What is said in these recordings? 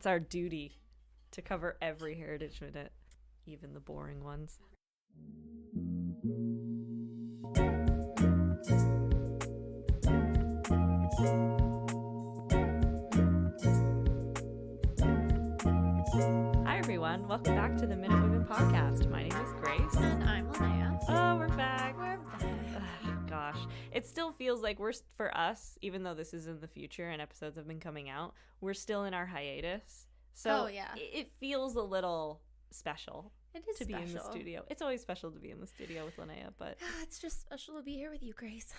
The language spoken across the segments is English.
It's our duty to cover every Heritage Minute, even the boring ones. Hi everyone, welcome back to the Minute Women Podcast. My name is Grace. And I'm Linnea. Oh, we're back. We're back. Gosh, it still feels like for us, even though this is in the future and episodes have been coming out, we're still in our hiatus. So it feels a little special. It is to special. Be in the studio. It's always special to be in the studio with Linnea, but it's just special to be here with you, Grace.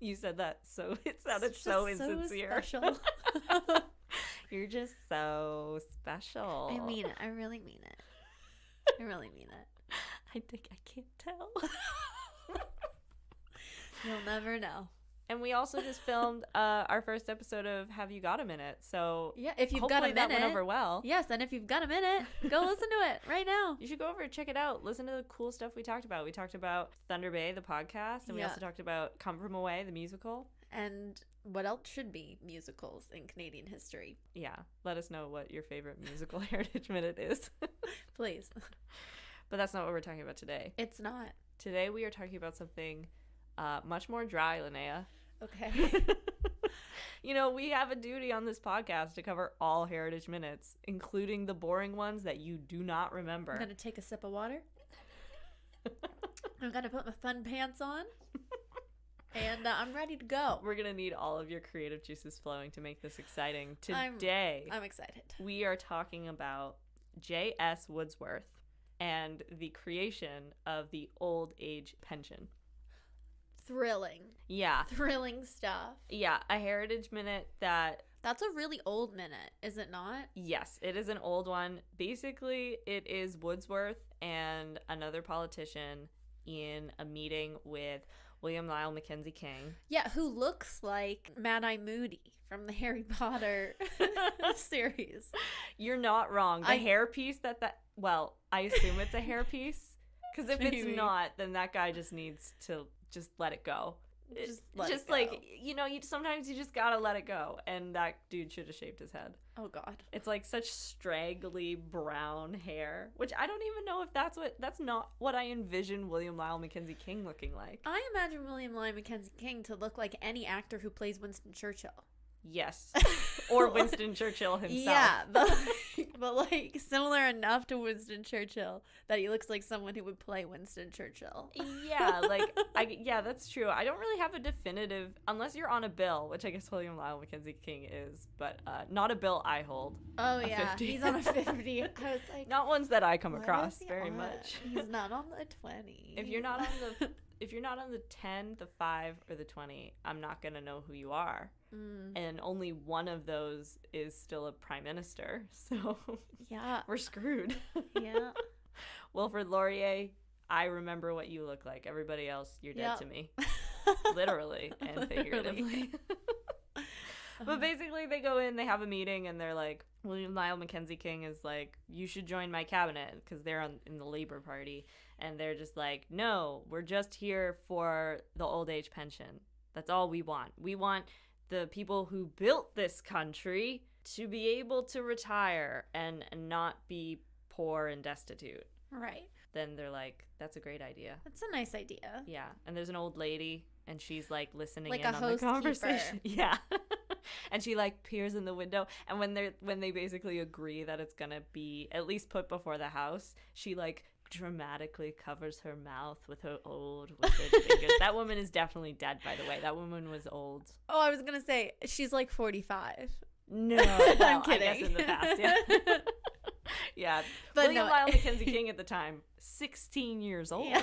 You said that so it sounded so insincere. Special. You're just so special. I mean it. I really mean it. I really mean it. I think I can't tell. You'll never know. And we also just filmed our first episode of Have You Got a Minute? So yeah, if you've got a minute, that went over well. Yes, and if you've got a minute, go listen to it right now. You should go over and check it out. Listen to the cool stuff we talked about. We talked about Thunder Bay, the podcast, and we also talked about Come From Away, the musical. And what else should be musicals in Canadian history? Yeah, let us know what your favorite musical Heritage Minute is. Please. But that's not what we're talking about today. It's not. Today we are talking about something much more dry, Linnea. Okay. You know, we have a duty on this podcast to cover all Heritage Minutes, including the boring ones that you do not remember. I'm going to take a sip of water. I'm going to put my fun pants on. And I'm ready to go. We're going to need all of your creative juices flowing to make this exciting. Today, I'm excited. We are talking about J.S. Woodsworth and the creation of the old age pension. Thrilling. Yeah. Thrilling stuff. Yeah, a Heritage Minute That's a really old minute, is it not? Yes, it is an old one. Basically, it is Woodsworth and another politician in a meeting with William Lyle Mackenzie King. Yeah, who looks like Mad-Eye Moody from the Harry Potter series. You're not wrong. The hairpiece well, I assume it's a hairpiece. Because if it's not, then that guy just needs to just let it go. Just like, you know, sometimes you just gotta let it go. And that dude should have shaved his head. Oh, God. It's like such straggly brown hair, which I don't even know if that's not what I envision William Lyle Mackenzie King looking like. I imagine William Lyle Mackenzie King to look like any actor who plays Winston Churchill. Yes. Or Winston Churchill himself. Yeah, but like similar enough to Winston Churchill that he looks like someone who would play Winston Churchill. Yeah, that's true. I don't really have a definitive, unless you're on a bill, which I guess William Lyle Mackenzie King is, but not a bill I hold. Oh, yeah. 50. He's on a 50. I was like, not ones that I come across very much. He's not on the 20. If you're not on the 10, the 5, or the 20, I'm not going to know who you are. And only one of those is still a prime minister. So yeah, we're screwed. Yeah. Wilfrid Laurier, I remember what you look like. Everybody else, you're dead to me. Literally and figuratively. But basically they go in, they have a meeting, and they're like, William Lyle Mackenzie King is like, you should join my cabinet, because they're in the Labour Party. And they're just like, no, we're just here for the old age pension. That's all we want. We want the people who built this country to be able to retire and not be poor and destitute. Right. Then they're like, that's a great idea. That's a nice idea. Yeah. And there's an old lady, and she's like listening like in on the conversation. Yeah. And she like peers in the window, and when they basically agree that it's gonna be at least put before the house, she like dramatically covers her mouth with her old withered fingers. That woman is definitely dead, by the way. That woman was old. Oh, I was gonna say she's like 45. No, well, I'm kidding. I guess in the past, yeah. Yeah, but William Lyle Mackenzie King at the time, 16 years old. Yeah.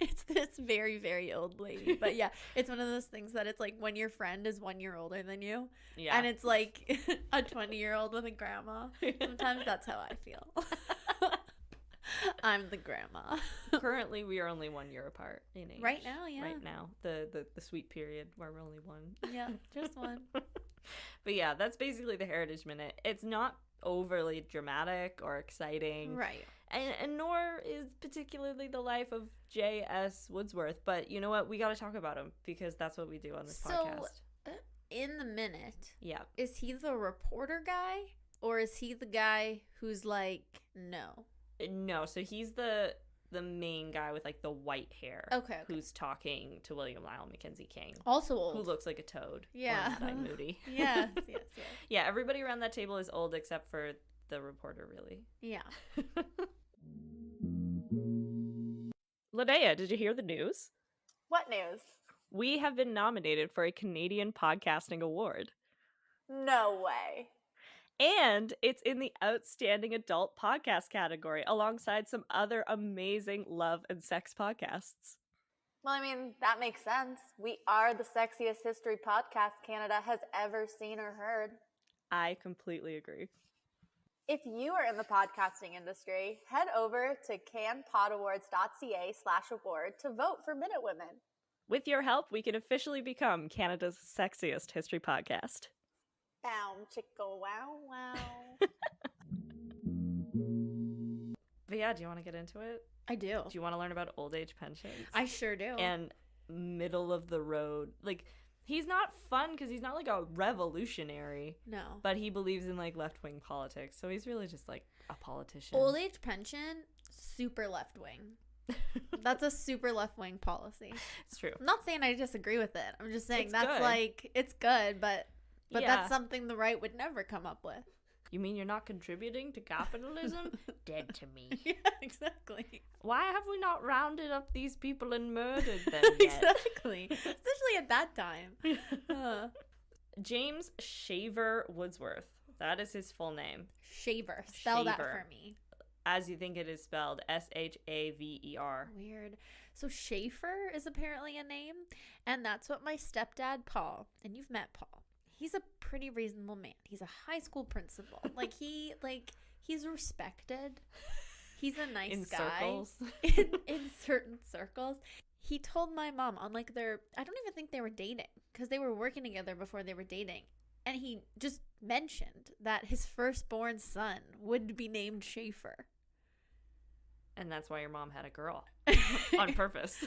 It's this very, very old lady. But yeah, it's one of those things that it's like when your friend is 1 year older than you. Yeah. And it's like a 20-year-old with a grandma. Sometimes that's how I feel. I'm the grandma. Currently, we are only 1 year apart in age. Right now, yeah. Right now. The sweet period where we're only one. Yeah, just one. But yeah, that's basically the Heritage Minute. It's not overly dramatic or exciting. Right. And nor is particularly the life of J.S. Woodsworth. But you know what? We got to talk about him because that's what we do on this podcast. In the minute, yeah, is he the reporter guy? or is he the guy who's like, no? No, so he's the main guy with like the white hair. Okay. Who's talking to William Lyle Mackenzie King. Also old. Who looks like a toad. Yeah. Or Mad-Eye Moody. Yes. Yeah, everybody around that table is old except for the reporter, really. Yeah. Linnea, did you hear the news? What news? We have been nominated for a Canadian Podcasting Award. No way. And it's in the Outstanding Adult Podcast category, alongside some other amazing love and sex podcasts. Well, I mean, that makes sense. We are the sexiest history podcast Canada has ever seen or heard. I completely agree. If you are in the podcasting industry, head over to canpodawards.ca/award to vote for Minute Women. With your help, we can officially become Canada's sexiest history podcast. Bow, chicka, wow, wow. But yeah, do you want to get into it? I do. Do you want to learn about old age pensions? I sure do. And middle of the road. Like, he's not fun because he's not like a revolutionary. No. But he believes in like left-wing politics. So he's really just like a politician. Old age pension, super left-wing. That's a super left-wing policy. It's true. I'm not saying I disagree with it. I'm just saying it's that's good. like, it's good, but yeah. That's something the right would never come up with. You mean you're not contributing to capitalism? Dead to me. Yeah, exactly. Why have we not rounded up these people and murdered them yet? Exactly. Especially at that time. James Shaver Woodsworth. That is his full name. Shaver. Spell that Shaver. for me. As you think it is spelled. Shaver. Weird. So Schaefer is apparently a name, and that's what my stepdad, Paul, and you've met Paul. He's a pretty reasonable man. He's a high school principal. He's respected. He's a nice in guy. Circles. in certain circles. He told my mom on I don't even think they were dating because they were working together before they were dating. And he just mentioned that his firstborn son would be named Schaefer. And that's why your mom had a girl on purpose.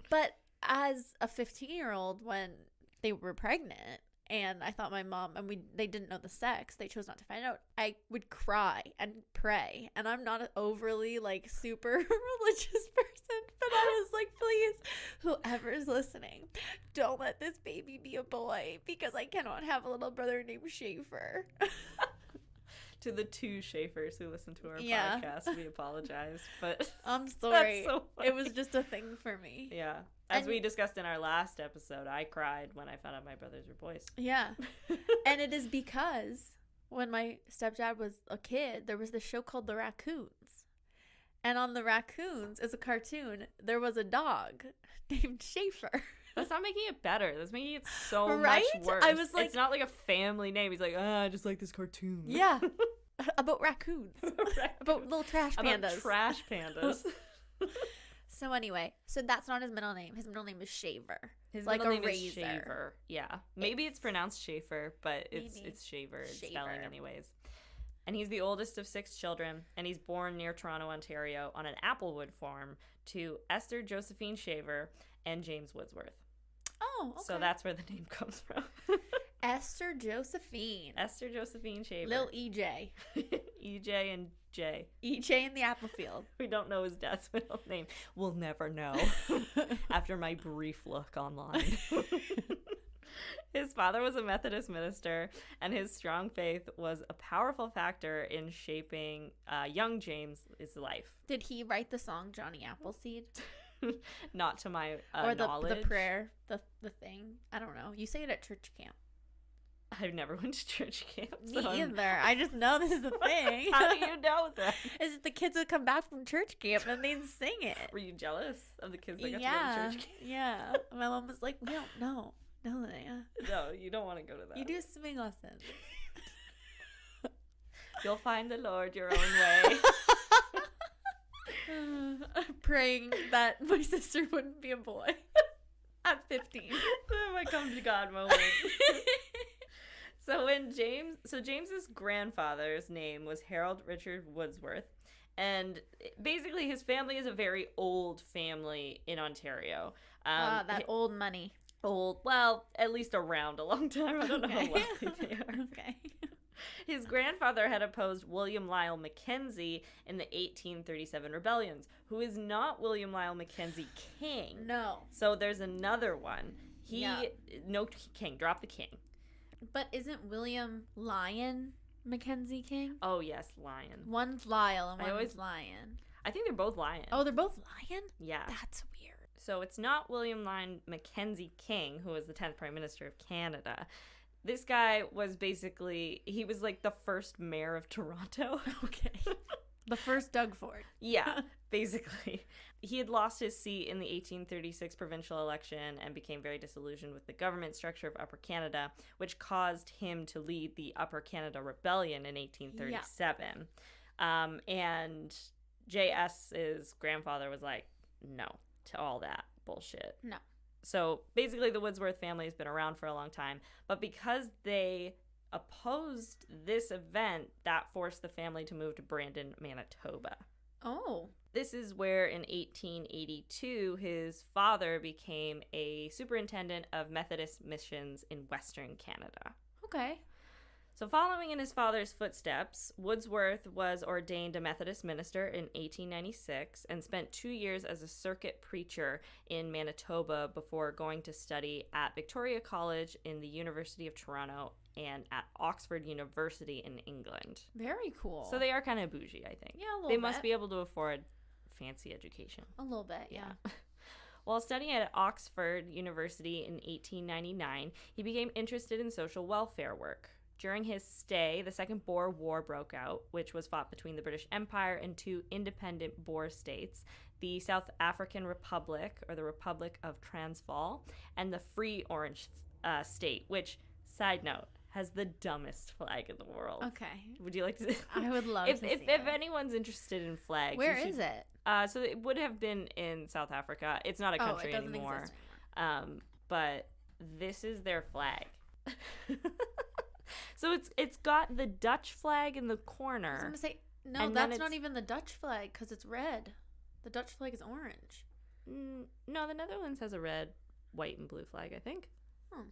But as a 15-year-old, when they were pregnant, and I thought my mom, and they didn't know the sex, they chose not to find out, I would cry and pray. And I'm not an overly, super religious person, but I was like, please, whoever's listening, don't let this baby be a boy, because I cannot have a little brother named Schaefer. To the two Schaefers who listen to our podcast, we apologize, but I'm sorry. So it was just a thing for me. Yeah. As we discussed in our last episode, I cried when I found out my brothers were boys. Yeah. And it is because when my stepdad was a kid, there was this show called The Raccoons. And on The Raccoons, as a cartoon, there was a dog named Schaefer. That's not making it better. That's making it so right? much worse. I was like, it's not like a family name. He's like, I just like this cartoon. Yeah. About raccoons. About little trash pandas. About trash pandas. So anyway, that's not his middle name. His middle name is Shaver. His like middle a name razor. is Shaver. Yeah. Maybe it's pronounced Schaefer, but it's Shaver. It's spelling anyways. And he's the oldest of 6 children, and he's born near Toronto, Ontario, on an applewood farm to Esther Josephine Shaver and James Woodsworth. Oh, okay. So that's where the name comes from. Esther Josephine. Esther Josephine Shaver. Lil EJ. EJ and J. EJ in the apple field. We don't know his dad's middle name. We'll never know. After my brief look online. His father was a Methodist minister, and his strong faith was a powerful factor in shaping young James' life. Did he write the song Johnny Appleseed? Not to my or knowledge. the prayer, the thing. I don't know. You say it at church camp. I've never went to church camp. Me either. I just know this is a thing. How do you know that? Is it the kids would come back from church camp and they'd sing it? Were you jealous of the kids that got to go to church camp? Yeah. My mom was like, we don't know. No, Linnea. No, you don't want to go to that. You do swimming lessons. You'll find the Lord your own way. Praying that my sister wouldn't be a boy at 15. My come to God moment. So James's grandfather's name was Harold Richard Woodsworth, and basically his family is a very old family in Ontario. That old money. Old, well, at least around a long time. I don't know how wealthy they are. Okay. His grandfather had opposed William Lyle Mackenzie in the 1837 rebellions, who is not William Lyle Mackenzie King. No. So there's another one. No King, drop the King. But isn't William Lyon Mackenzie King? Oh, yes, Lion. One's Lyle and one's Lion. I think they're both Lion. Oh, they're both Lion? Yeah. That's weird. So it's not William Lyon Mackenzie King, who was the 10th Prime Minister of Canada. This guy was basically, he was like the first mayor of Toronto. Okay. The first Doug Ford. Yeah, basically. He had lost his seat in the 1836 provincial election and became very disillusioned with the government structure of Upper Canada, which caused him to lead the Upper Canada Rebellion in 1837. Yeah. And J.S.'s grandfather was like, no to all that bullshit. No. So basically the Woodsworth family has been around for a long time, but because they opposed this event, that forced the family to move to Brandon, Manitoba. Oh. This is where in 1882 his father became a superintendent of Methodist missions in Western Canada. Okay. So following in his father's footsteps, Woodsworth was ordained a Methodist minister in 1896 and spent 2 years as a circuit preacher in Manitoba before going to study at Victoria College in the University of Toronto and at Oxford University in England. Very cool. So they are kind of bougie, I think. Yeah, a little bit. They bit. must be able to afford fancy education. A little bit, yeah. While studying at Oxford University in 1899, he became interested in social welfare work. During his stay, the Second Boer War broke out, which was fought between the British Empire and two independent Boer states, the South African Republic, or the Republic of Transvaal, and the Free Orange State, which, side note, has the dumbest flag in the world. Okay. Would you like to? I would love to see it. If anyone's interested in flags, where is it? So it would have been in South Africa. It's not a country anymore. Exist anymore. But this is their flag. So it's got the Dutch flag in the corner. I was gonna say no, that's not even the Dutch flag because it's red. The Dutch flag is orange. No, the Netherlands has a red, white, and blue flag, I think. Hmm.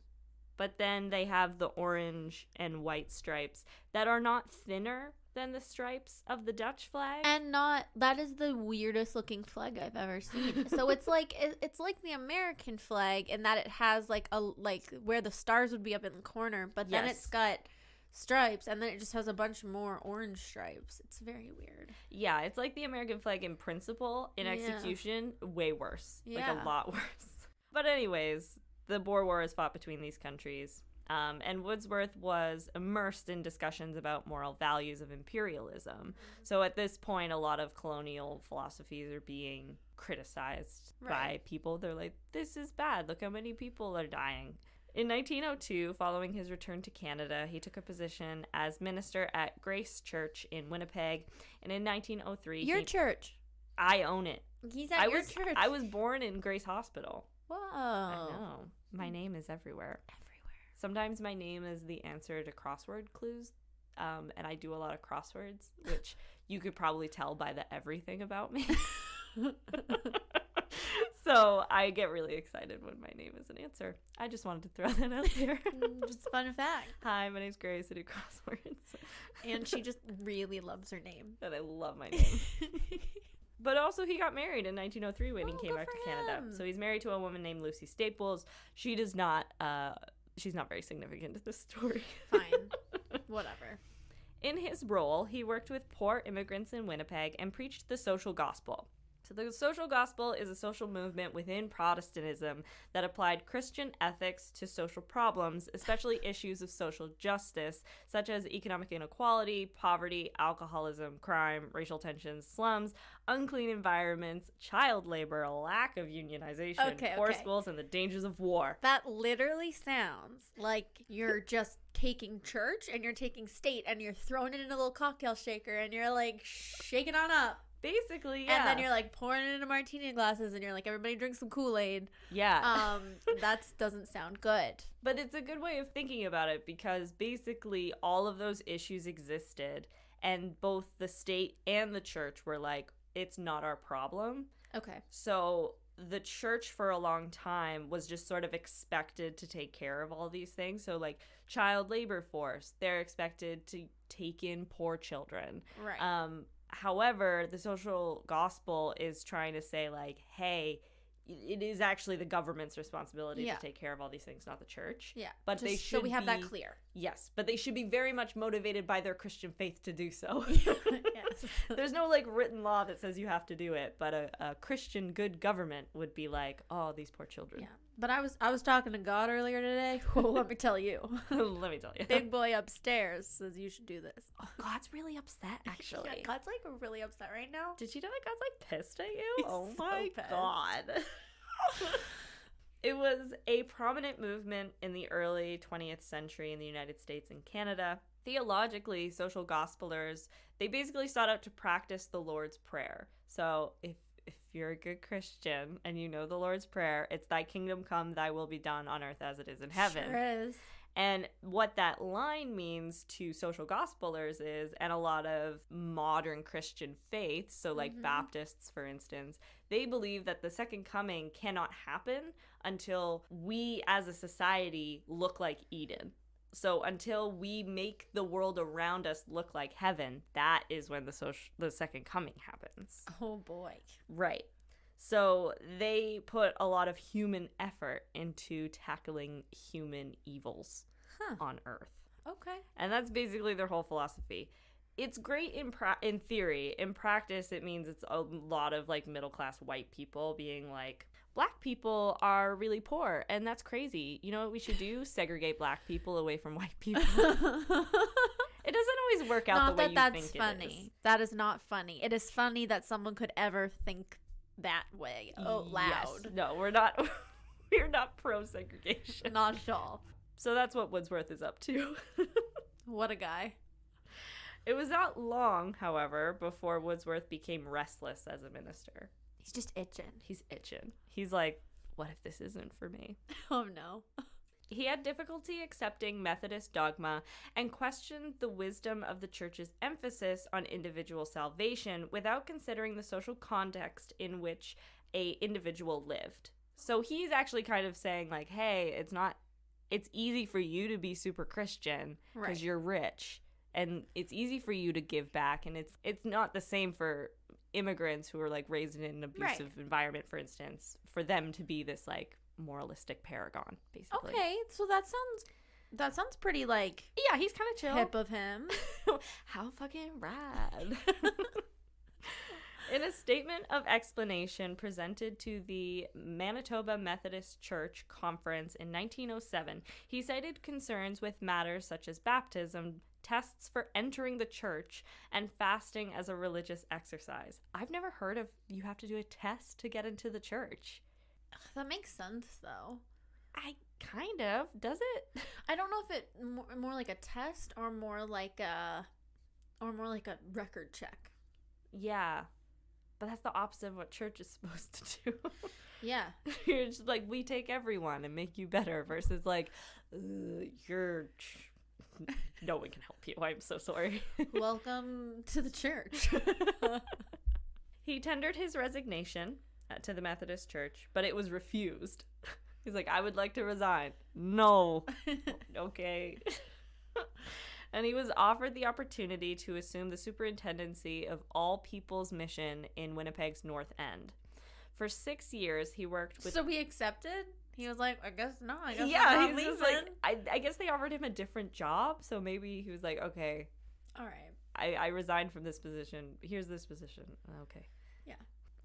But then they have the orange and white stripes that are not thinner than the stripes of the Dutch flag. And that is the weirdest looking flag I've ever seen. So it's like the American flag in that it has like where the stars would be up in the corner, but then it's got stripes and then it just has a bunch more orange stripes. It's very weird. Yeah, it's like the American flag in principle. In execution, way worse. Yeah. Like a lot worse. But anyways, the Boer War is fought between these countries. And Woodsworth was immersed in discussions about moral values of imperialism. So at this point, a lot of colonial philosophies are being criticized by people. They're like, this is bad. Look how many people are dying. In 1902, following his return to Canada, he took a position as minister at Grace Church in Winnipeg. And in 1903... Your church. I own it. He's at your church. I was born in Grace Hospital. Whoa. I know. My name is everywhere. Sometimes my name is the answer to crossword clues, and I do a lot of crosswords, which you could probably tell by the everything about me. So I get really excited when my name is an answer. I just wanted to throw that out there. Just a fun fact. Hi, my name's Grace. I do crosswords. And she just really loves her name. And I love my name. But also he got married in 1903 when he came back to Canada. So he's married to a woman named Lucy Staples. She does not... she's not very significant to this story. Fine. Whatever. In his role, he worked with poor immigrants in Winnipeg and preached the social gospel. So the social gospel is a social movement within Protestantism that applied Christian ethics to social problems, especially issues of social justice, such as economic inequality, poverty, alcoholism, crime, racial tensions, slums, unclean environments, child labor, lack of unionization, poor schools, and the dangers of war. That literally sounds like you're just taking church and you're taking state and you're throwing it in a little cocktail shaker and you're like shaking on up. Basically, yeah. And then you're like pouring it into martini glasses and you're like, everybody drink some Kool-Aid. Yeah. That doesn't sound good. But it's a good way of thinking about it because basically all of those issues existed and both the state and the church were like, it's not our problem. Okay. So the church for a long time was just sort of expected to take care of all these things. So like child labor force, they're expected to take in poor children. Right. However, the social gospel is trying to say like, hey, it is actually the government's responsibility to take care of all these things, not the church. Yeah. But they should so we have that clear. Yes, but they should be very much motivated by their Christian faith to do so. Yes. There's no like written law that says you have to do it, but a Christian good government would be like, oh, these poor children. Yeah. But I was talking to God earlier today. Well, let me tell you. Let me tell you. Big boy upstairs says you should do this. Oh, God's really upset, actually. Yeah, God's like really upset right now. Did you know that God's like pissed at you? He's Oh so my pissed. God. It was a prominent movement in the early 20th century in the United States and Canada. Theologically, social gospelers, they basically sought out to practice the Lord's Prayer. So if you're a good Christian and you know the Lord's Prayer, it's thy kingdom come, thy will be done on earth as it is in heaven. Sure is. And what that line means to social gospelers is, and a lot of modern Christian faiths, so like Baptists, for instance, they believe that the second coming cannot happen until we as a society look like Eden. So until we make the world around us look like heaven, that is when the second coming happens. Oh, boy. Right. So they put a lot of human effort into tackling human evils on Earth. Okay. And that's basically their whole philosophy. It's great in theory. In practice, it means it's a lot of like middle-class white people being like, black people are really poor, and that's crazy. You know what we should do? Segregate black people away from white people. It doesn't always work out the way you think funny. it is. That is not funny. It is funny that someone could ever think that way out loud. Yes. No, we're not. We're not pro segregation. Not at all. So that's what Woodsworth is up to. What a guy. It was not long, however, before Woodsworth became restless as a minister. He's just itching. He's itching. He's like, what if this isn't for me? Oh, no. He had difficulty accepting Methodist dogma and questioned the wisdom of the church's emphasis on individual salvation without considering the social context in which a individual lived. So he's actually kind of saying like, hey, it's easy for you to be super Christian because you're rich, and it's easy for you to give back, and it's not the same for immigrants who are like raised in an abusive environment, for instance, for them to be this like moralistic paragon, basically. Okay, so that sounds pretty like, yeah, he's kind of chill. hip of him. How fucking rad. In a statement of explanation presented to the Manitoba Methodist Church Conference in 1907, he cited concerns with matters such as baptism, tests for entering the church, and fasting as a religious exercise. I've never heard of you have to do a test to get into the church. That makes sense, though. Kind of. Does it? I don't know if it more like a test or more like a record check. Yeah. But that's the opposite of what church is supposed to do. Yeah. You're just like, we take everyone and make you better, versus like, no one can help you. I'm so sorry. Welcome to the church. He tendered his resignation to the Methodist Church, but it was refused. He's like, I would like to resign. No. Okay. And he was offered the opportunity to assume the superintendency of All People's Mission in Winnipeg's North End. For 6 years, he worked with... So he accepted? He was like, I guess not. I guess yeah, he's just like, I guess they offered him a different job, so maybe he was like, okay. All right. I resigned from this position. Here's this position. Okay. Yeah.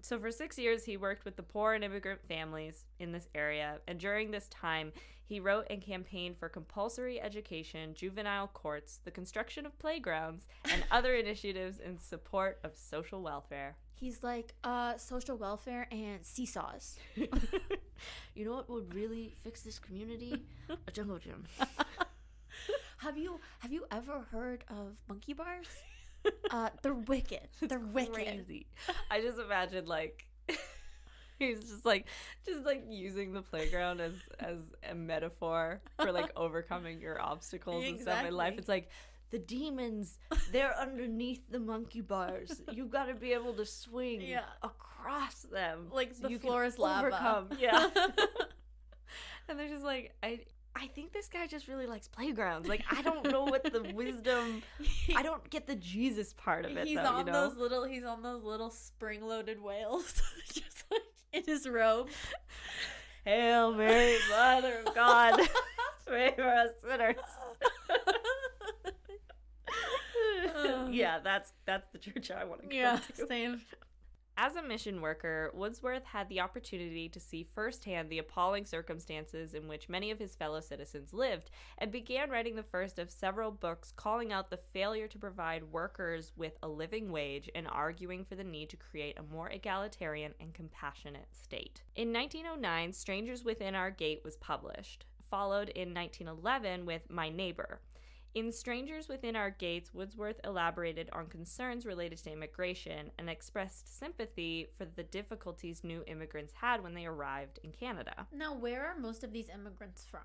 So for 6 years, he worked with the poor and immigrant families in this area. And during this time, he wrote and campaigned for compulsory education, juvenile courts, the construction of playgrounds, and other initiatives in support of social welfare. He's like, social welfare and seesaws. You know what would really fix this community? A jungle gym. Have you ever heard of monkey bars? They're wicked. They're wicked. Crazy. I just imagine like he's just like using the playground as a metaphor for like overcoming your obstacles and stuff in life. It's like the demons, they're underneath the monkey bars. You got to be able to swing across them. Like so the you floor is lava. Overcome. Yeah. And they're just like, I think this guy just really likes playgrounds. Like, I don't know what the wisdom. I don't get the Jesus part of it. He's on those little spring-loaded whales, just like in his robe. Hail Mary, Mother of God, pray for us sinners. Yeah, that's the church I want to go to. Yeah, same. As a mission worker, Woodsworth had the opportunity to see firsthand the appalling circumstances in which many of his fellow citizens lived, and began writing the first of several books calling out the failure to provide workers with a living wage and arguing for the need to create a more egalitarian and compassionate state. In 1909, Strangers Within Our Gate was published, followed in 1911 with My Neighbor. In Strangers Within Our Gates, Woodsworth elaborated on concerns related to immigration and expressed sympathy for the difficulties new immigrants had when they arrived in Canada. Now, where are most of these immigrants from?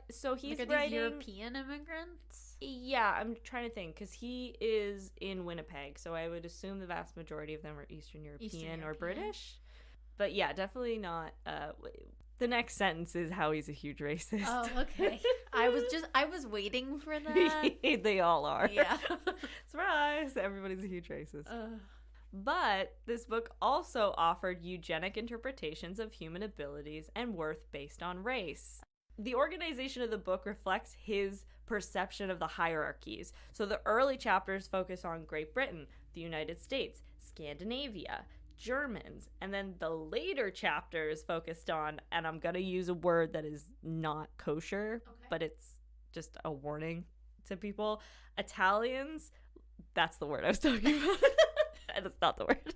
So he's like, are writing... these European immigrants? Yeah, I'm trying to think, because he is in Winnipeg, so I would assume the vast majority of them are Eastern European or British. But yeah, definitely not... The next sentence is how he's a huge racist. Oh, okay. I was waiting for that. They all are. Yeah. Surprise! Everybody's a huge racist. But this book also offered eugenic interpretations of human abilities and worth based on race. The organization of the book reflects his perception of the hierarchies. So the early chapters focus on Great Britain, the United States, Scandinavia, Germans, and then the later chapters focused on, and I'm gonna use a word that is not kosher, but it's just a warning to people, Italians. That's the word I was talking about. And it's not the word.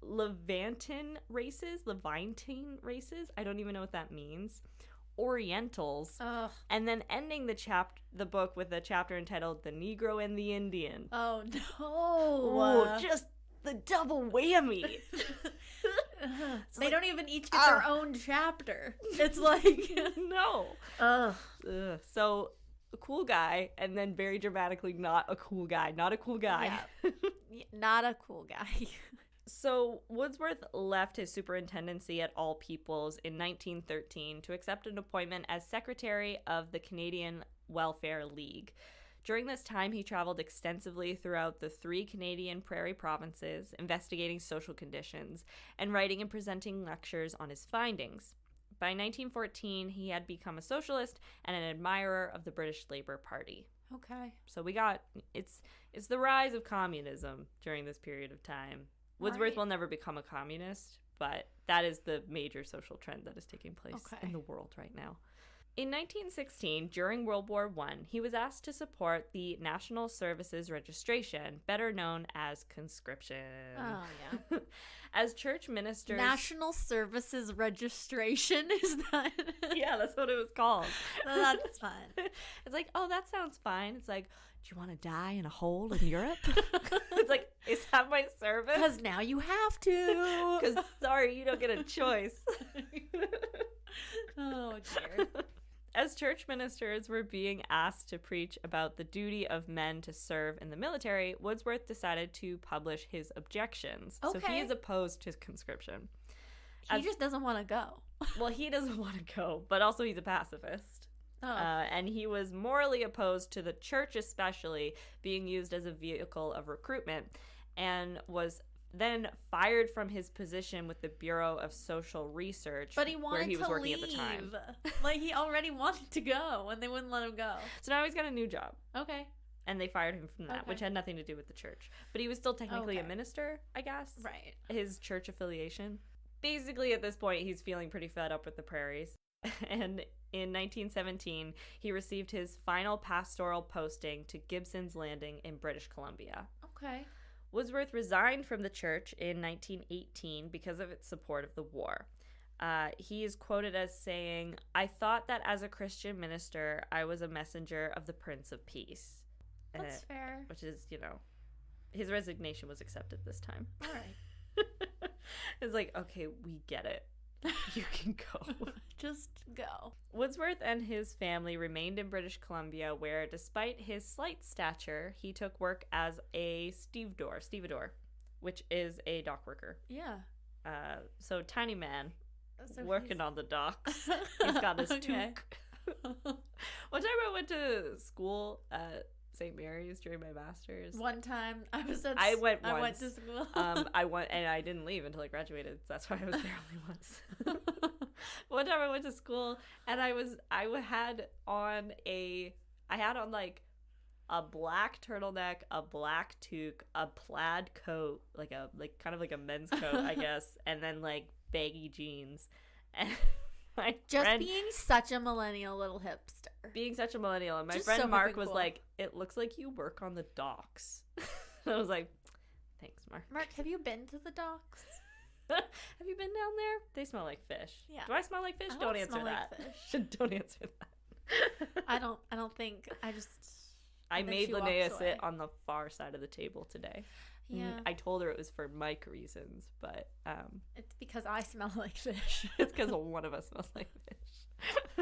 Levantine races, I don't even know what that means. Orientals. Ugh. And then ending the book with a chapter entitled The Negro and the Indian. Oh no. Ooh, just the double whammy. They don't even each get their own chapter. It's like no. Ugh. So a cool guy, and then very dramatically not a cool guy. Not a cool guy. Yeah. Not a cool guy. So Woodsworth left his superintendency at All Peoples in 1913 to accept an appointment as secretary of the Canadian Welfare League. During this time, he traveled extensively throughout the 3 Canadian prairie provinces, investigating social conditions, and writing and presenting lectures on his findings. By 1914, he had become a socialist and an admirer of the British Labour Party. Okay. So it's the rise of communism during this period of time. Woodsworth will never become a communist, but that is the major social trend that is taking place in the world right now. In 1916, during World War I, he was asked to support the National Services Registration, better known as conscription. Oh, yeah. As church ministers... National Services Registration, is that? Yeah, that's what it was called. Well, that's fun. It's like, oh, that sounds fine. It's like, do you want to die in a hole in Europe? It's like, is that my service? Because now you have to. Because, sorry, you don't get a choice. Oh, dear. As church ministers were being asked to preach about the duty of men to serve in the military, Woodsworth decided to publish his objections. Okay. So he is opposed to conscription. He just doesn't want to go. Well, he doesn't want to go, but also he's a pacifist. Oh. And he was morally opposed to the church especially being used as a vehicle of recruitment, and was then fired from his position with the Bureau of Social Research, but he wanted where he was to working leave. at the time. Like, he already wanted to go, and they wouldn't let him go. So now he's got a new job. Okay. And they fired him from that, which had nothing to do with the church. But he was still technically a minister, I guess. Right. His church affiliation. Basically, at this point, he's feeling pretty fed up with the prairies. And in 1917, he received his final pastoral posting to Gibson's Landing in British Columbia. Okay. Woodsworth resigned from the church in 1918 because of its support of the war. He is quoted as saying, "I thought that as a Christian minister, I was a messenger of the Prince of Peace." That's fair. Which is, his resignation was accepted this time. All right. It's like, okay, we get it. You can go. Just go. Woodsworth and his family remained in British Columbia, where, despite his slight stature, he took work as a stevedore, which is a dock worker. Yeah. So tiny man, So working on the docks. He's got his toque. One time I went to school at St. Mary's during my master's. One time I went once. I went to school. And I didn't leave until I graduated. So that's why I was there only once. One time I went to school and I had on like a black turtleneck, a black toque, a plaid coat, like kind of like a men's coat, I guess, and then like baggy jeans. And being such a millennial little hipster. Being such a millennial. And my Just friend so Mark was cool. like, "It looks like you work on the docks." I was like, "Thanks, Mark." Mark, have you been to the docks? Have you been down there? They smell like fish. Yeah. Do I smell like fish? I Don't don't answer smell that. like fish. Don't answer that. I don't think. I then made she walks Linnea away. sit on the far side of the table today. Yeah. I told her it was for mic reasons, but It's because I smell like fish. it's because one of us smells like fish.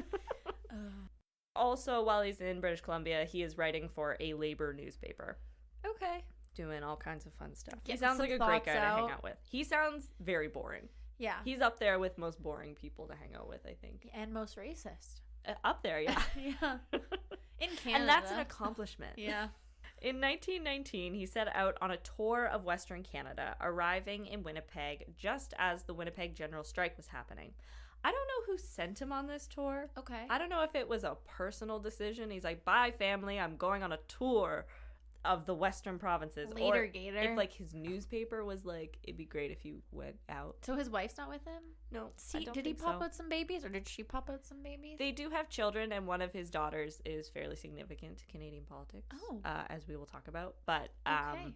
Also, while he's in British Columbia, he is writing for a labor newspaper. Okay. Doing all kinds of fun stuff. He Getting sounds some like a great guy thoughts to hang out. out with. He sounds very boring. Yeah. He's up there with most boring people to hang out with, I think. And most racist. Up there, yeah. Yeah. In Canada. And that's an accomplishment. Yeah. In 1919, he set out on a tour of Western Canada, arriving in Winnipeg just as the Winnipeg General Strike was happening. I don't know who sent him on this tour. Okay. I don't know if it was a personal decision. He's like, "Bye, family. I'm going on a tour of the Western provinces." Later, or Gator. if like his newspaper was like, "It'd be great if you went out." So his wife's not with him? No, I don't Did he think pop so. out some babies, or did she pop out some babies? They do have children, and one of his daughters is fairly significant to Canadian politics, as we will talk about. But Okay.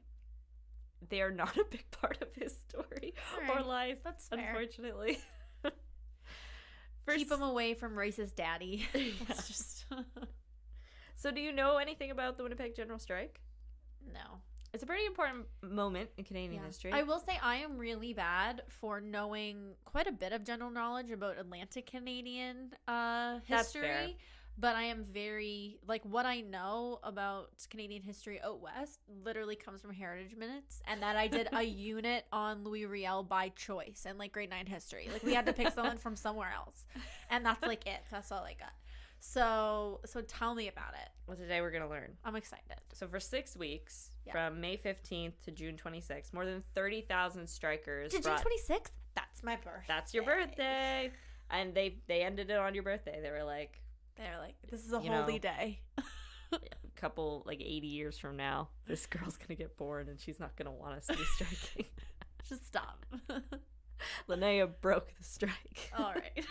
they are not a big part of his story All or right. life, That's fair. unfortunately. Keep him away from racist daddy. It's just So do you know anything about the Winnipeg General Strike? no. It's a pretty important moment in Canadian history. I will say I am really bad for knowing quite a bit of general knowledge about Atlantic Canadian That's history. fair. But I am very, like, what I know about Canadian history out west literally comes from Heritage Minutes, and that I did a unit on Louis Riel by choice in, like, grade 9 history. Like, we had to pick someone from somewhere else, and that's, like, it. That's all I got. So tell me about it. Well, today we're going to learn. I'm excited. So for 6 weeks, Yeah. from May 15th to June 26th, more than 30,000 strikers June 26th? That's my birthday. That's your birthday. And they ended it on your birthday. They were like, They're like, this is a You know, holy day. a couple, like 80 years from now, this girl's going to get bored and she's not going to want us to be striking. Just stop. Linnea broke the strike. All right.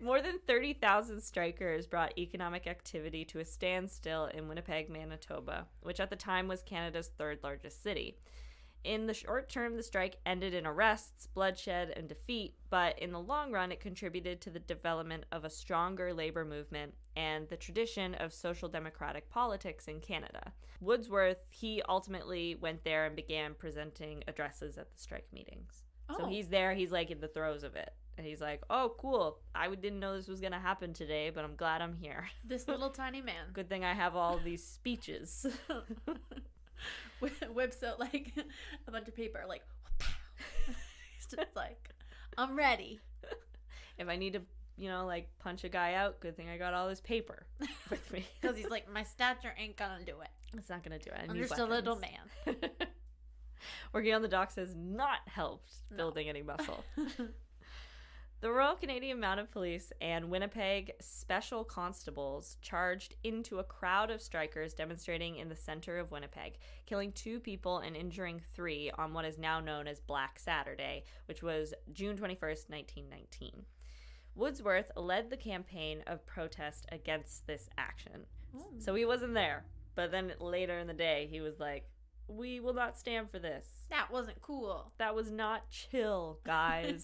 More than 30,000 strikers brought economic activity to a standstill in Winnipeg, Manitoba, which at the time was Canada's third largest city. In the short term, the strike ended in arrests, bloodshed, and defeat, but in the long run, it contributed to the development of a stronger labor movement and the tradition of social democratic politics in Canada. Woodsworth, he ultimately went there and began presenting addresses at the strike meetings. So he's there, he's like in the throes of it. And he's like, "Oh, cool. I didn't know this was going to happen today, but I'm glad I'm here. This little tiny man. Good thing I have all these speeches." Whips out like a bunch of paper, like, he's just like, I'm ready. If I need to, like punch a guy out, good thing I got all this paper with me. Because he's like, my stature ain't gonna do it. It's not going to do it. I I'm need just a little weapons. man. Working on the docks has not helped building any muscle. The Royal Canadian Mounted Police and Winnipeg Special Constables charged into a crowd of strikers demonstrating in the center of Winnipeg, killing 2 people and injuring 3 on what is now known as Black Saturday, which was June 21st, 1919. Woodsworth led the campaign of protest against this action. Ooh. So he wasn't there, but then later in the day, he was like, "We will not stand for this. That wasn't cool. That was not chill, guys."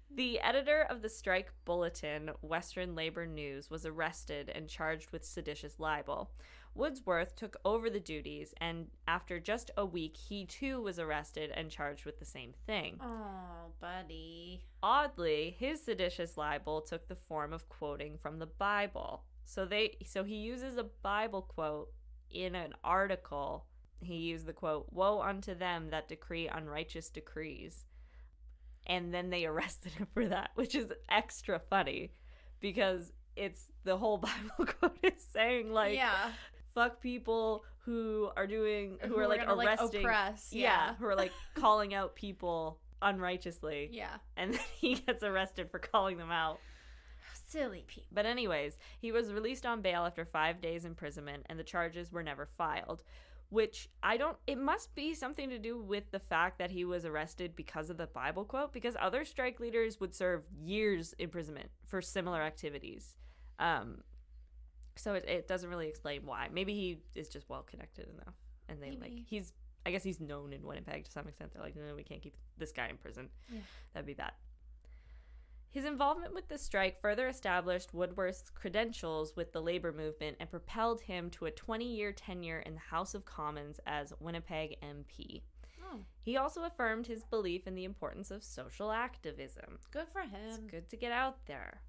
The editor of the strike bulletin, Western Labor News, was arrested and charged with seditious libel. Woodsworth took over the duties, and after just a week, he too was arrested and charged with the same thing. Oh, buddy. Oddly, his seditious libel took the form of quoting from the Bible. So he uses a Bible quote in an article. He used the quote, "Woe unto them that decree unrighteous decrees." And then they arrested him for that, which is extra funny because it's the whole Bible quote is saying like, fuck people who are like gonna, arresting, like, oppress, who are like calling out people unrighteously. Yeah. And then he gets arrested for calling them out. Silly people. But anyways, he was released on bail after 5 days imprisonment, and the charges were never filed. Which it must be something to do with the fact that he was arrested because of the Bible quote, because other strike leaders would serve years imprisonment for similar activities. So it doesn't really explain why. Maybe he is just well connected enough, and they I guess he's known in Winnipeg to some extent. They're like, no, we can't keep this guy in prison. Yeah. That'd be bad. His involvement with the strike further established Woodworth's credentials with the labor movement and propelled him to a 20-year tenure in the House of Commons as Winnipeg MP. Oh. He also affirmed his belief in the importance of social activism. Good for him. It's good to get out there.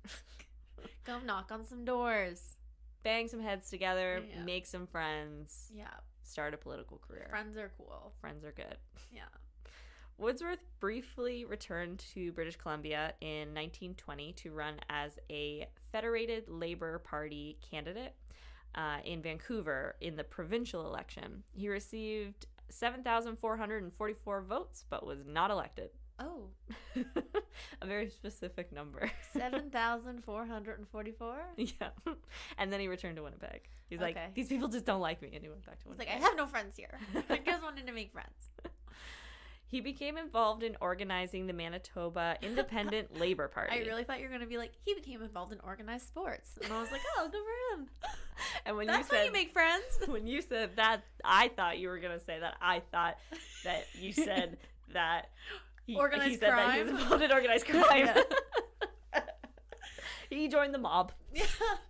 Go knock on some doors. Bang some heads together, make some friends. Yeah. Start a political career. Friends are cool. Friends are good. Yeah. Woodsworth briefly returned to British Columbia in 1920 to run as a Federated Labour Party candidate in Vancouver in the provincial election. He received 7,444 votes, but was not elected. Oh. A very specific number. 7,444? Yeah. And then he returned to Winnipeg. He's like, these people just don't like me. And he went back to Winnipeg. He's like, I have no friends here. I just wanted to make friends. He became involved in organizing the Manitoba Independent Labor Party. I really thought you were going to be like, he became involved in organized sports. And I was like, oh, good for him. And when That's how you make friends. When you said that, I thought you were going to say that. I thought that you said that he said crime. That he was involved in organized crime. He joined the mob. Yeah.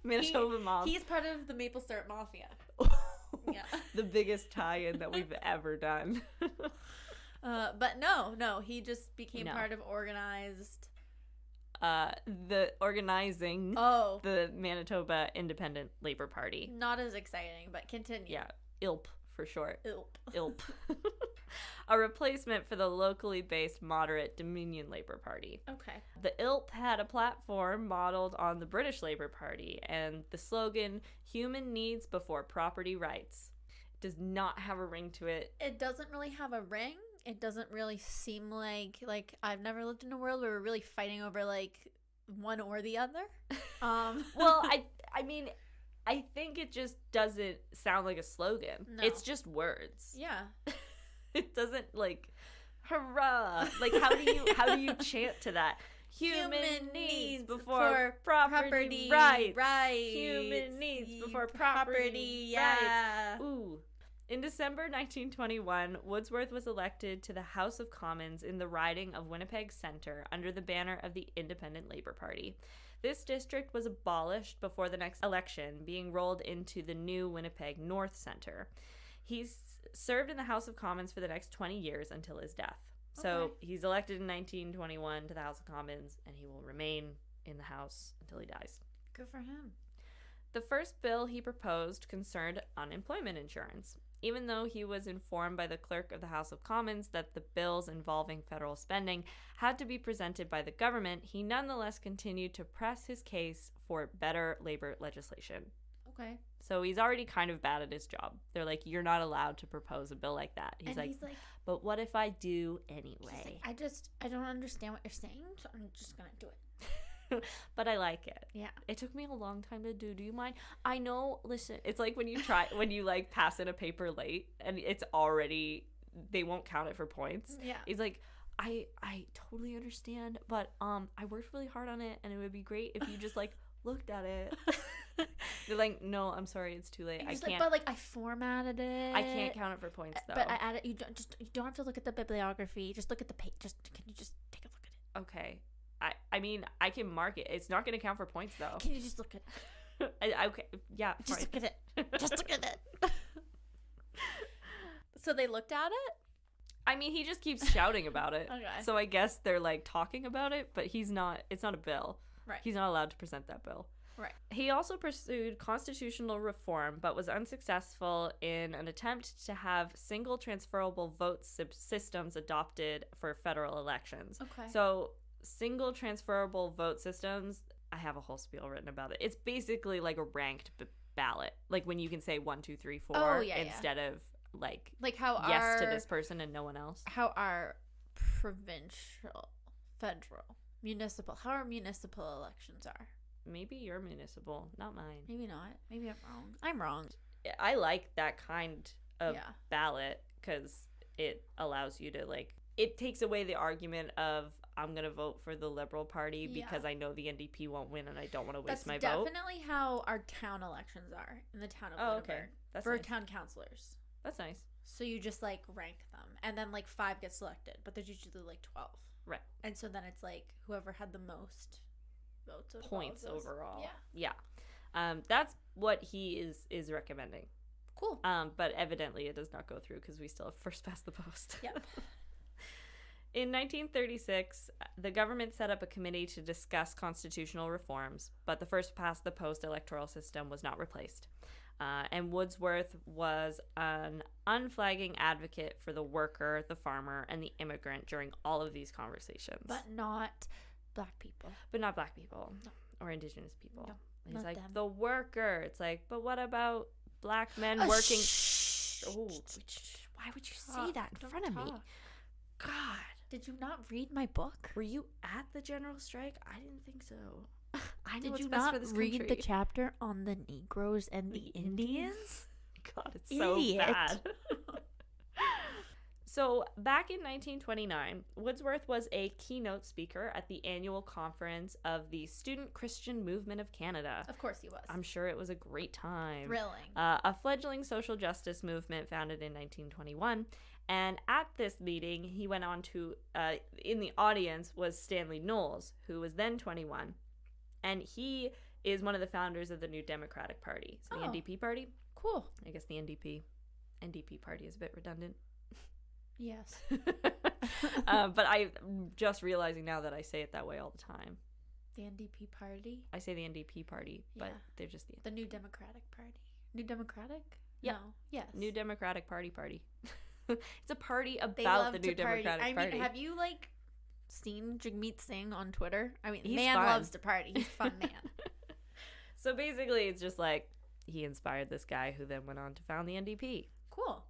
Manitoba mob. He's part of the Maple Syrup Mafia. Yeah. The biggest tie-in that we've ever done. But no, he just became part of organized. The organizing. Oh. The Manitoba Independent Labor Party. Not as exciting, but continue. Yeah, ILP for short. ILP. A replacement for the locally based moderate Dominion Labour Party. Okay. The ILP had a platform modeled on the British Labour Party and the slogan, "Human needs before property rights." It does not have a ring to it. It doesn't really have a ring. It doesn't really seem like I've never lived in a world where we're really fighting over like one or the other. Well, I mean, I think it just doesn't sound like a slogan. No. It's just words. Yeah. It doesn't like hurrah. Like how do you chant to that? Human needs before property rights. Human needs before property rights. Ooh. In December 1921, Woodsworth was elected to the House of Commons in the riding of Winnipeg Centre under the banner of the Independent Labour Party. This district was abolished before the next election, being rolled into the new Winnipeg North Centre. He served in the House of Commons for the next 20 years until his death. So he's elected in 1921 to the House of Commons, and he will remain in the House until he dies. Good for him. The first bill he proposed concerned unemployment insurance. Even though he was informed by the clerk of the House of Commons that the bills involving federal spending had to be presented by the government, he nonetheless continued to press his case for better labor legislation. Okay. So he's already kind of bad at his job. They're like, you're not allowed to propose a bill like that. He's like, but what if I do anyway? Like, I don't understand what you're saying, so I'm just going to do it. But I like it. Yeah. It took me a long time to do. Do you mind? I know, listen, it's like when you like pass in a paper late and it's already, they won't count it for points. Yeah. It's like, I totally understand, but I worked really hard on it and it would be great if you just like looked at it. They're like, no, I'm sorry, it's too late. I can't. But like I formatted it. I can't count it for points though. But I added. You don't have to look at the bibliography. Just look at the page. Can you just take a look at it? Okay. I mean, I can mark it. It's not going to count for points though. Can you just look at Okay, yeah. Just look at it. Just look at it. So they looked at it? I mean, he just keeps shouting about it. Okay. So I guess they're like talking about it, but it's not a bill. Right. He's not allowed to present that bill. Right. He also pursued constitutional reform, but was unsuccessful in an attempt to have single transferable vote systems adopted for federal elections. Okay. So single transferable vote systems, I have a whole spiel written about it. It's basically like a ranked ballot, like when you can say 1, 2, 3, 4 instead of like how yes to this person and no one else. How are provincial, federal, municipal, how our municipal elections are? Maybe you're municipal, not mine. Maybe not. Maybe I'm wrong. I'm wrong. I like that kind of ballot because it allows you to like, it takes away the argument of I'm going to vote for the Liberal Party because I know the NDP won't win and I don't want to waste my vote. That's definitely how our town elections are in the town of Woodsworth. Okay. That's for nice. Town councilors. That's nice. So you just like rank them and then like 5 get selected, but there's usually like 12. Right. And so then it's like whoever had the most votes points overall. Yeah. That's what he is recommending. Cool. But evidently it does not go through because we still have first past the post. Yep. In 1936, the government set up a committee to discuss constitutional reforms, but the first past the post electoral system was not replaced. And Woodsworth was an unflagging advocate for the worker, the farmer, and the immigrant during all of these conversations. But not black people. No. Or indigenous people. No, he's like, them. the worker. It's like, but what about black men working? Oh, why would you say that in front of me? God. Did you not read my book? Were you at the general strike? I didn't think so. I know Did what's you best not for this read country. the chapter on the Negroes and the Indians? God, it's so bad. So, back in 1929, Woodsworth was a keynote speaker at the annual conference of the Student Christian Movement of Canada. Of course he was. I'm sure it was a great time. Thrilling. A fledgling social justice movement founded in 1921. And at this meeting, he went on to, in the audience was Stanley Knowles, who was then 21. And he is one of the founders of the New Democratic Party. So the NDP party. Cool. I guess the NDP party is a bit redundant. Yes. But I'm just realizing now that I say it that way all the time. The NDP party? I say the NDP party, but they're just the New Democratic Party. New Democratic? Yeah. No. Yes. New Democratic Party. It's a party about the New Democratic Party. I mean, have you like seen Jagmeet Singh on Twitter? I mean, He's man fun. loves to party. He's a fun man. So basically, it's just like he inspired this guy who then went on to found the NDP. Cool.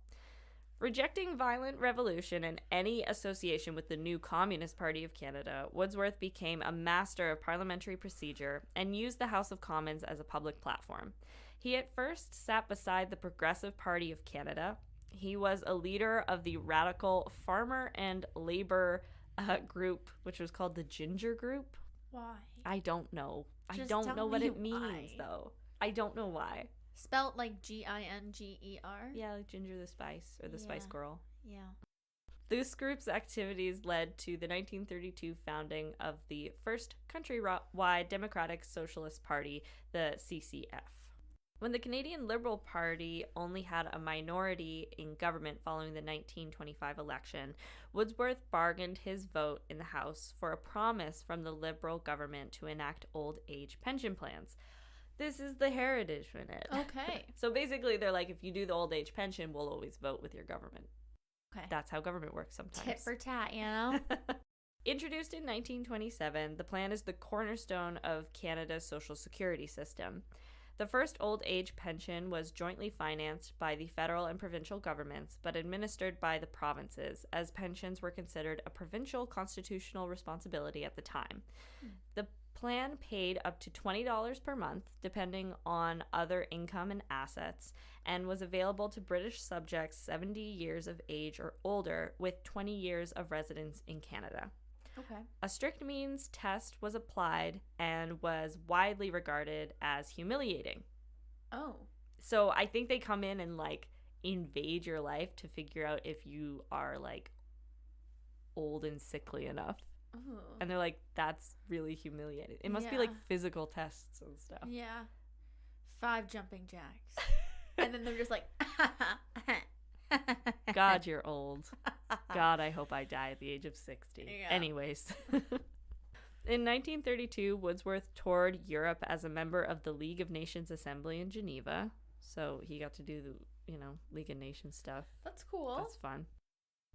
Rejecting violent revolution and any association with the new Communist Party of Canada, Woodsworth became a master of parliamentary procedure and used the House of Commons as a public platform. He at first sat beside the Progressive Party of Canada. He was a leader of the radical farmer and labor group, which was called the Ginger Group. Why? I don't know. I Just don't know what it means, why. though. I don't know why. Spelt like Ginger? Yeah, like Ginger the Spice or the Spice Girl. Yeah. This group's activities led to the 1932 founding of the first countrywide Democratic Socialist Party, the CCF. When the Canadian Liberal Party only had a minority in government following the 1925 election, Woodsworth bargained his vote in the House for a promise from the Liberal government to enact old age pension plans. This is the heritage minute. Okay. So basically, they're like, if you do the old age pension, we'll always vote with your government. Okay. That's how government works sometimes. Tit for tat, you know? Introduced in 1927, the plan is the cornerstone of Canada's social security system. The first old age pension was jointly financed by the federal and provincial governments, but administered by the provinces, as pensions were considered a provincial constitutional responsibility at the time. The plan paid up to $20 per month, depending on other income and assets, and was available to British subjects 70 years of age or older with 20 years of residence in Canada. Okay. A strict means test was applied and was widely regarded as humiliating. Oh. So I think they come in and like invade your life to figure out if you are like old and sickly enough. Oh. And they're like, that's really humiliating. It must be Yeah. like physical tests and stuff. Yeah. 5 jumping jacks. And then they're just like, God, you're old. God, I hope I die at the age of 60. Yeah. Anyways. In 1932, Woodsworth toured Europe as a member of the League of Nations Assembly in Geneva. So he got to do the, League of Nations stuff. That's cool. That's fun.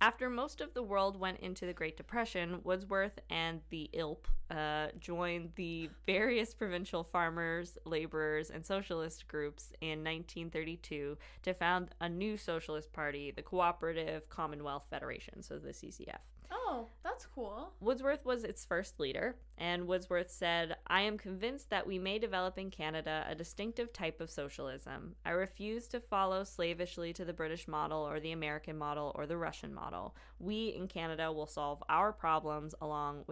After most of the world went into the Great Depression, Woodsworth and the ILP joined the various provincial farmers, laborers, and socialist groups in 1932 to found a new socialist party, the Cooperative Commonwealth Federation, so the CCF. Oh, that's cool. Woodsworth was its first leader, and Woodsworth said, "I am convinced that we may develop in Canada a distinctive type of socialism. I refuse to follow slavishly to the British model or the American model or the Russian model. We in Canada will solve our problems along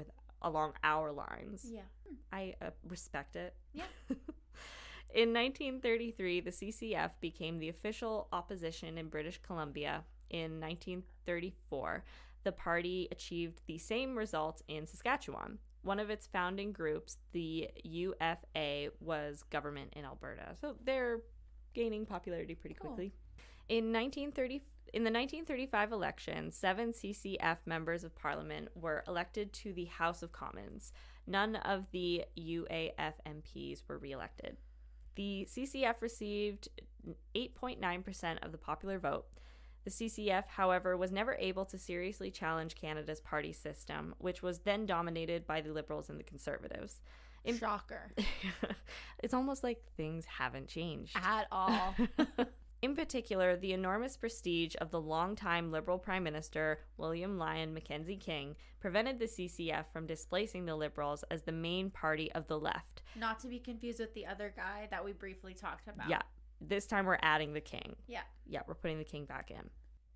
our lines." Yeah. I respect it. Yeah. In 1933, the CCF became the official opposition in British Columbia. In 1934, the party achieved the same result in Saskatchewan. One of its founding groups, the UFA, was government in Alberta. So they're gaining popularity pretty quickly. In the 1935 election, 7 CCF members of parliament were elected to the House of Commons. None of the UAF MPs were re-elected. The CCF received 8.9% of the popular vote. The CCF, however, was never able to seriously challenge Canada's party system, which was then dominated by the Liberals and the Conservatives. Shocker. It's almost like things haven't changed. At all. In particular, the enormous prestige of the longtime Liberal Prime Minister, William Lyon Mackenzie King, prevented the CCF from displacing the Liberals as the main party of the left. Not to be confused with the other guy that we briefly talked about. Yeah. This time we're adding the King. Yeah. Yeah, we're putting the King back in.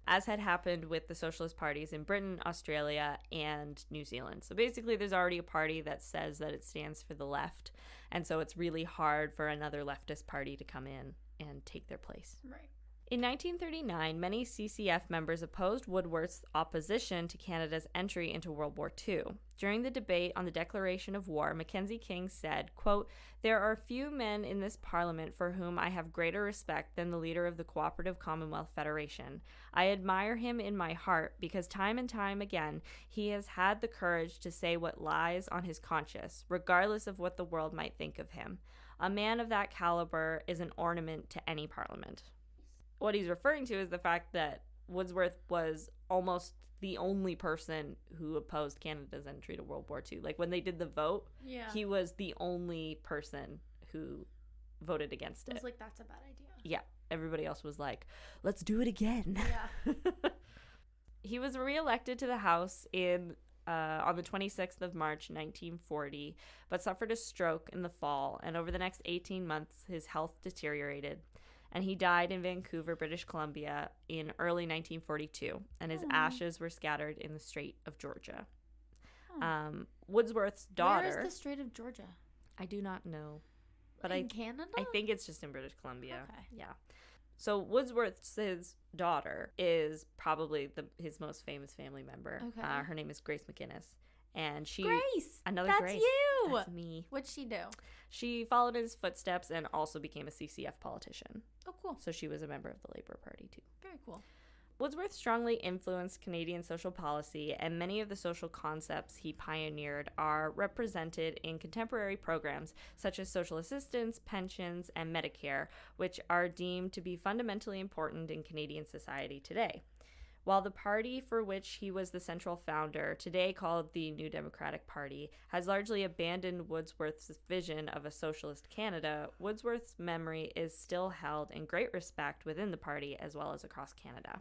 As had happened with the socialist parties in Britain, Australia, and New Zealand. So basically there's already a party that says that it stands for the left. And so it's really hard for another leftist party to come in and take their place. Right. In 1939, many CCF members opposed Woodworth's opposition to Canada's entry into World War II. During the debate on the declaration of war, Mackenzie King said, quote, "There are few men in this parliament for whom I have greater respect than the leader of the Cooperative Commonwealth Federation. I admire him in my heart because time and time again he has had the courage to say what lies on his conscience, regardless of what the world might think of him. A man of that caliber is an ornament to any parliament." What he's referring to is the fact that Woodsworth was almost the only person who opposed Canada's entry to World War II. Like, when they did the vote, he was the only person who voted against it. I was like, that's a bad idea. Yeah. Everybody else was like, let's do it again. Yeah. He was reelected to the House on the 26th of March, 1940, but suffered a stroke in the fall, and over the next 18 months, his health deteriorated. And he died in Vancouver, British Columbia in early 1942, and his ashes were scattered in the Strait of Georgia. Woodsworth's daughter... Where is the Strait of Georgia? I do not know. But in Canada? I think it's just in British Columbia. Okay. Yeah. So Woodsworth's daughter is probably his most famous family member. Okay. Her name is Grace McInnes. And she... Grace! Another That's Grace. you! That's me. What'd she do? She followed his footsteps and also became a CCF politician. Oh, cool. So she was a member of the Labour Party, too. Very cool. Woodsworth strongly influenced Canadian social policy, and many of the social concepts he pioneered are represented in contemporary programs such as social assistance, pensions, and Medicare, which are deemed to be fundamentally important in Canadian society today. While the party for which he was the central founder, today called the New Democratic Party, has largely abandoned Woodsworth's vision of a socialist Canada, Woodsworth's memory is still held in great respect within the party as well as across Canada.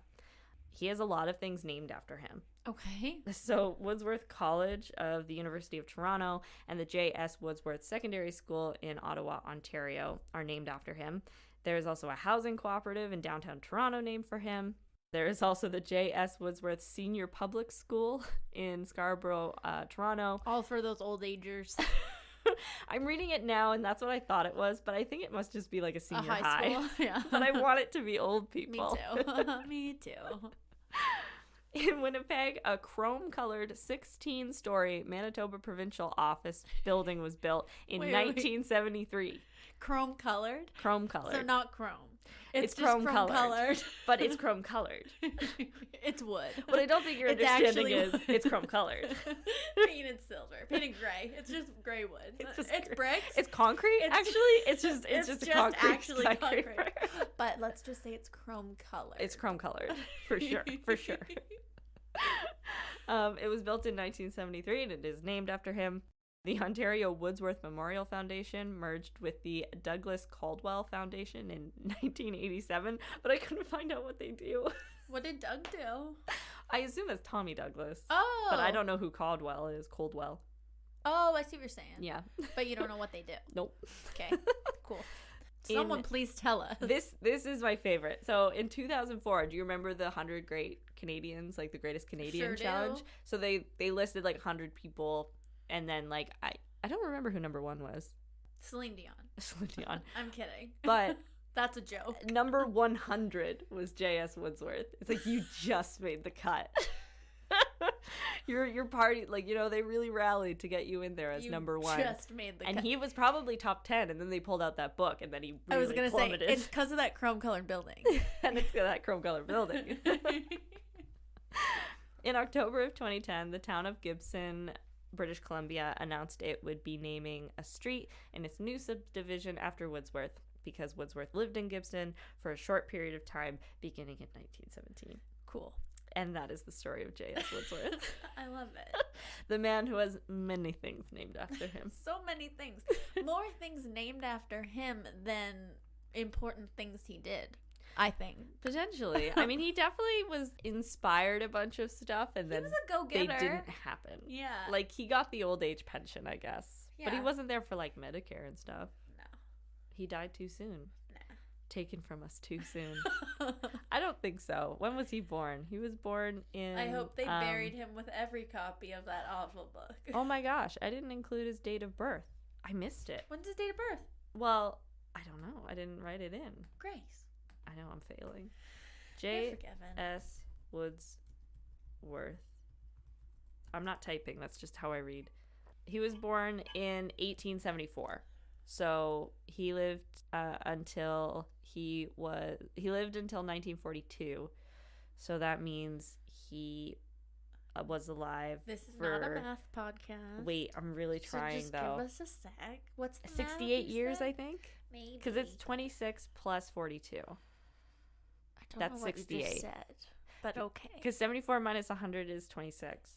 He has a lot of things named after him. Okay. So Woodsworth College of the University of Toronto and the J.S. Woodsworth Secondary School in Ottawa, Ontario are named after him. There is also a housing cooperative in downtown Toronto named for him. There is also the J.S. Woodsworth Senior Public School in Scarborough, Toronto. All for those old agers. I'm reading it now, and that's what I thought it was, but I think it must just be like a senior high. School? Yeah. But I want it to be old people. Me too. Me too. In Winnipeg, a chrome-colored 16-story Manitoba provincial office building was built in 1973. Chrome-colored? Chrome-colored. So not chrome. It's just chrome-colored. But it's chrome-colored. It's wood. What I don't think you're understanding is it's chrome-colored. Painted silver. Painted gray. It's just gray wood. It's gray. bricks. It's concrete, actually. It's just a concrete actually concrete. But let's just say it's chrome-colored. It's chrome-colored. For sure. For sure. It was built in 1973 and it is named after him. The Ontario Woodsworth Memorial Foundation merged with the Douglas Caldwell Foundation in 1987, but I couldn't find out what they do. What did Doug do? I assume it's Tommy Douglas. Oh. But I don't know who Caldwell is. Coldwell. Oh, I see what you're saying. Yeah. But you don't know what they do. Nope. Okay. Cool. Someone please tell us. This is my favorite. So in 2004, do you remember the 100 Great Canadians, like the Greatest Canadian Challenge? Do. So they listed like 100 people. And then, like, I don't remember who number 1 was. Celine Dion. Celine Dion. I'm kidding. But that's a joke. Number 100 was J.S. Woodsworth. It's like, you just made the cut. your party, like, you know, they really rallied to get you in there as number 1. Just made the cut. And he was probably top 10, and then they pulled out that book, and then he really I was going to say, plummeted. it's because of that chrome-colored building. And it's that chrome-colored building. In October of 2010, the town of Gibson, British Columbia, announced it would be naming a street in its new subdivision after Woodsworth, because Woodsworth lived in Gibson for a short period of time beginning in 1917. Cool. And that is the story of J.S. Woodsworth. I love it. The man who has many things named after him. So many things. More things named after him than important things he did, I think. Potentially. I mean, he definitely was inspired a bunch of stuff, and then he was a go-getter. They didn't happen. Yeah. Like, he got the old age pension, I guess. Yeah. But he wasn't there for, like, Medicare and stuff. No. He died too soon. Nah. Taken from us too soon. I don't think so. When was he born? He was born in... I hope they buried him with every copy of that awful book. Oh my gosh. I didn't include his date of birth. I missed it. When's his date of birth? Well, I don't know. I didn't write it in. Grace. I know I'm failing. J.S. Woodsworth. I'm not typing. That's just how I read. He was born in 1874. So he lived until 1942. So that means he was alive. This is not a math podcast. Wait, I'm really trying, just though. Give us a sec. What's the 68 years, I think? Maybe. Because it's 26 plus 42. That's 68. You just said, but okay. Because 74 minus 100 is 26.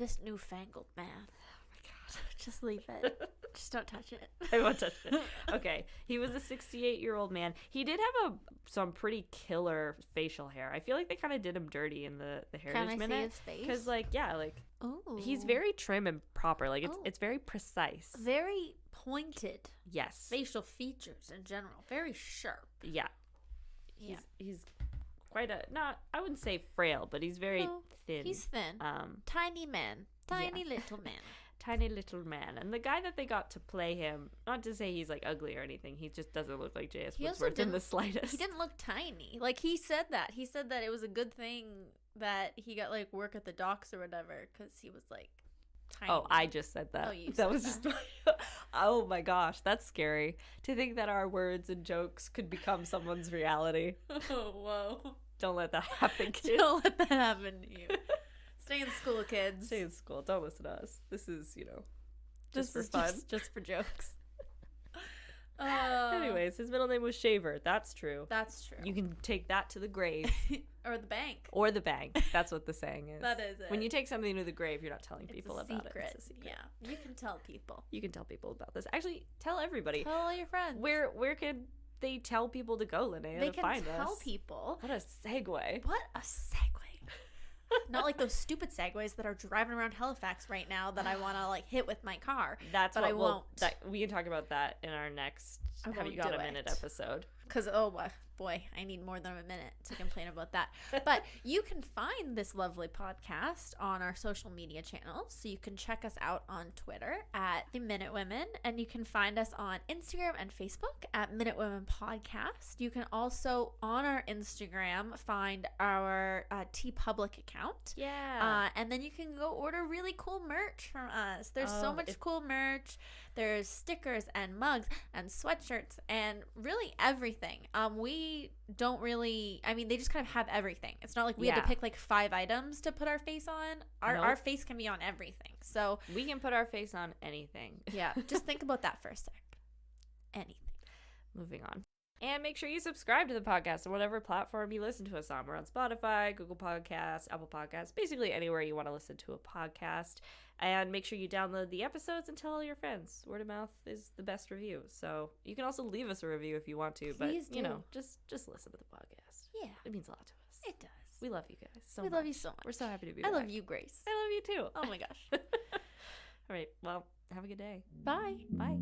This newfangled math. Oh my god. Just leave it. Just don't touch it. I won't touch it. Okay. He was a 68-year-old man. He did have some pretty killer facial hair. I feel like they kind of did him dirty in the Heritage Minute. Can I see his face? Because, like, yeah, like, ooh. He's very trim and proper. Like, it's very precise. Very pointed. Yes. Facial features in general. Very sharp. Yeah. He's quite I wouldn't say frail, but he's very thin. He's thin. Tiny man. Tiny little man. Tiny little man. And the guy that they got to play him, not to say he's like ugly or anything, he just doesn't look like J.S. Woodsworth in the slightest. He didn't look tiny. Like, he said that. He said that it was a good thing that he got, like, work at the docks or whatever, because he was, like, tiny. Oh, I just said that. Oh, you that said was that. Just oh my gosh, that's scary to think that our words and jokes could become someone's reality. Oh, whoa. Don't let that happen, kids. Don't let that happen to you. Stay in school, kids. Stay in school. Don't listen to us. This is, just for fun. Just for jokes. Anyways, his middle name was Shaver. That's true. That's true. You can take that to the grave. Or the bank. Or the bank. That's what the saying is. That is it. When you take something to the grave, you're not telling people about it. It's a secret. Yeah. You can tell people. You can tell people about this. Actually, tell everybody. Tell all your friends. Where could they tell people to go, Linnea, to find us? They can tell people. What a segue. What a segue. Not like those stupid segues that are driving around Halifax right now that I want to, like, hit with my car. That's but what I won't. We can talk about that in our next Have You Got a Minute episode. Because, boy, I need more than a minute to complain about that. But you can find this lovely podcast on our social media channels. So you can check us out on Twitter at The Minute Women, and you can find us on Instagram and Facebook at Minute Women Podcast. You can also, on our Instagram, find our TeePublic account. Yeah. And then you can go order really cool merch from us. There's so much cool merch. There's stickers and mugs and sweatshirts and really everything. We don't really, I mean, they just kind of have everything. It's not like we had to pick like 5 items to put our face on. Our face can be on everything. So we can put our face on anything. Yeah. Just think about that for a sec. Anything. Moving on. And make sure you subscribe to the podcast on whatever platform you listen to us on. We're on Spotify, Google Podcasts, Apple Podcasts, basically anywhere you want to listen to a podcast. And make sure you download the episodes and tell all your friends. Word of mouth is the best review. So you can also leave us a review if you want to. Please but, you know, just listen to the podcast. Yeah. It means a lot to us. It does. We love you guys so much. We love you so much. We're so happy to be back. back. I love you, Grace. I love you too. Oh my gosh. All right. Well, have a good day. Bye. Bye.